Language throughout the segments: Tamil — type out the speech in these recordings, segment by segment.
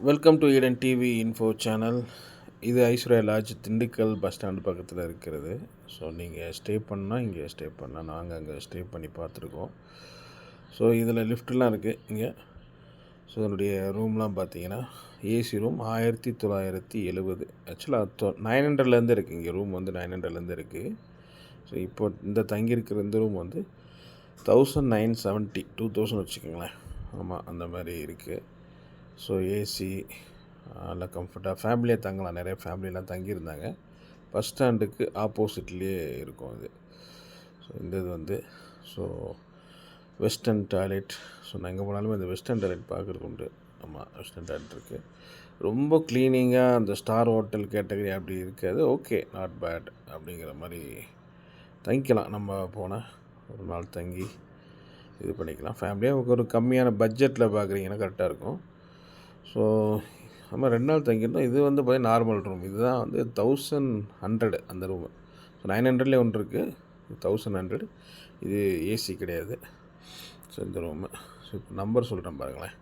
Welcome to Eden TV info channel. இது Aishwarya lodge Dindigul bus stand பக்கத்தில் இருக்கிறது. ஸோ நீங்கள் ஸ்டே பண்ணால் இங்கே ஸ்டே பண்ணால் நாங்கள் அங்கே ஸ்டே பண்ணி பார்த்துருக்கோம். ஸோ இதில் லிஃப்ட்லாம் இருக்குது இங்கே. ஸோ இதனுடைய ரூம்லாம் பார்த்தீங்கன்னா ஏசி ரூம் 1970. ஆக்சுவலாக 900லேருந்து இருக்குது. இங்கே ரூம் வந்து 900லேருந்து இருக்குது. ஸோ இப்போ இந்த தங்கியிருக்கிற இந்த ரூம் வந்து 1970 2000 வச்சுக்கோங்களேன். ஆமாம், அந்த மாதிரி இருக்குது. ஸோ ஏசி நல்லா கம்ஃபர்ட்டாக ஃபேமிலியாக தங்கலாம். நிறைய ஃபேமிலியெலாம் தங்கியிருந்தாங்க. பஸ் ஸ்டாண்டுக்கு ஆப்போசிட்லேயே இருக்கும் இது. ஸோ இந்த இது வந்து வெஸ்டர்ன் டாய்லெட். ஸோ நான் எங்கே போனாலுமே இந்த வெஸ்டர்ன் டாய்லெட் பார்க்குறது உண்டு. ஆமாம், வெஸ்டர்ன் டாய்லெட் இருக்குது. ரொம்ப க்ளீனிங்காக அந்த ஸ்டார் ஹோட்டல் கேட்டகரி அப்படி இருக்காது. ஓகே, நாட் பேட் அப்படிங்கிற மாதிரி தங்கிக்கலாம். நம்ம போனால் ஒரு நாள் தங்கி இது பண்ணிக்கலாம். ஃபேமிலியாக ஒரு கம்மியான பட்ஜெட்டில் பார்க்குறீங்கன்னா கரெக்டாக இருக்கும். ஸோ நம்ம 2 நாள் தங்கியிருந்தோம். இது வந்து பார்த்தீங்கன்னா நார்மல் ரூம். இதுதான் வந்து 1100 அந்த ரூமு. ஸோ 900லேயே ஒன்று இருக்குது, 1100. இது ஏசி கிடையாது. ஸோ இந்த ரூமு. ஸோ இப்போ நம்பர் சொல்கிறேன் பாருங்களேன்.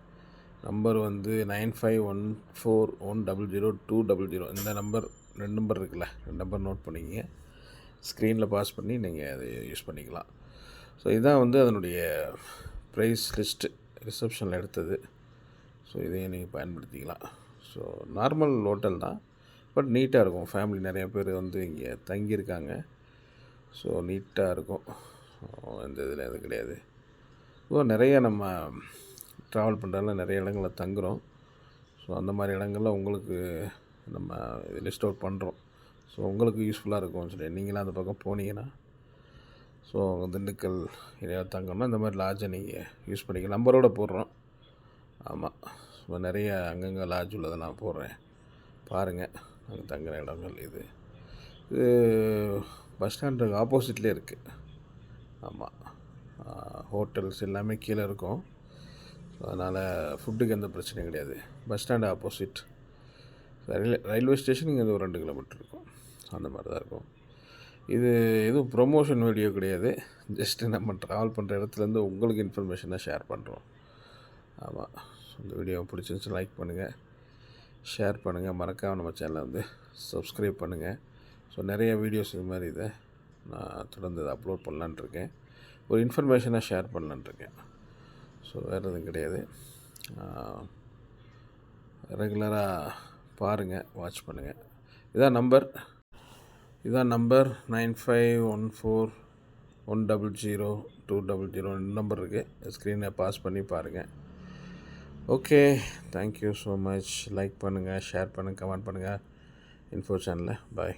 நம்பர் வந்து 9514100200. இந்த நம்பர் 2 நம்பர் இருக்குல்ல, 2 நம்பர் நோட் பண்ணிக்கிங்க. ஸ்க்ரீனில் பாஸ் பண்ணி நீங்கள் அதை யூஸ் பண்ணிக்கலாம். ஸோ இதுதான் வந்து அதனுடைய ப்ரைஸ் லிஸ்ட்டு ரிசப்ஷனில் எடுத்தது. ஸோ இதையும் நீங்கள் பயன்படுத்திக்கலாம். ஸோ நார்மல் ஹோட்டல் தான், பட் நீட்டாக இருக்கும். ஃபேமிலி நிறைய பேர் வந்து இங்கே தங்கியிருக்காங்க. ஸோ நீட்டாக இருக்கும். இந்த இதில் எதுவும் கிடையாது. ஸோ நிறைய நம்ம ட்ராவல் பண்ணுறதுல நிறைய இடங்களில் தங்குகிறோம். ஸோ அந்த மாதிரி இடங்களில் உங்களுக்கு நம்ம லிஸ்ட் அவுட் பண்ணுறோம். ஸோ உங்களுக்கு யூஸ்ஃபுல்லாக இருக்கும்னு சொல்லி நீங்களாம் அந்த பக்கம் போனீங்கன்னா, ஸோ திண்டுக்கல் எதையாவது தங்கணும்னா இந்த மாதிரி லாட்ஜை நீங்கள் யூஸ் பண்ணிக்கலாம். நம்பரோடு போடுறோம். ஆமாம், ஸோ நிறைய அங்கங்கே லாட்ஜ் உள்ளதை நான் போடுறேன், பாருங்கள். நாங்கள் தங்குற இடங்கள் இது பஸ் ஸ்டாண்டுக்கு ஆப்போசிட்லேயே இருக்குது. ஆமாம், ஹோட்டல்ஸ் எல்லாமே கீழே இருக்கும். ஸோ அதனால் ஃபுட்டுக்கு எந்த பிரச்சனையும் கிடையாது. Bus stand opposite. Railway station இங்கே ஒரு 2 கிலோமீட்டர் இருக்கும். அந்த மாதிரி தான் இருக்கும். இது எதுவும் ப்ரொமோஷன் வீடியோ கிடையாது. ஜஸ்ட்டு நம்ம ட்ராவல் பண்ணுற இடத்துலேருந்து உங்களுக்கு இன்ஃபர்மேஷனாக ஷேர் பண்ணுறோம். ஆமாம், இந்த வீடியோ பிடிச்சிருந்துச்சு லைக் பண்ணுங்கள், ஷேர் பண்ணுங்கள். மறக்காமல் நம்ம சேனலை வந்து சப்ஸ்கிரைப் பண்ணுங்கள். ஸோ நிறைய வீடியோஸ் இது மாதிரி இதை நான் தொடர்ந்து இதை அப்லோட் பண்ணலான்ட்ருக்கேன். ஒரு இன்ஃபர்மேஷனாக ஷேர் பண்ணலான்ட்ருக்கேன். ஸோ வேறு எதுவும் கிடையாது. ரெகுலராக பாருங்கள், வாட்ச் பண்ணுங்கள். இதான் நம்பர் 9514100200 நம்பர் இருக்குது. ஸ்க்ரீனை பாஸ் பண்ணி பாருங்கள். Okay, thank you so much. Like பண்ணுங்கள், ஷேர் பண்ணுங்கள், கமெண்ட் பண்ணுங்கள் இன்ஃபோ சேனலில். பாய்.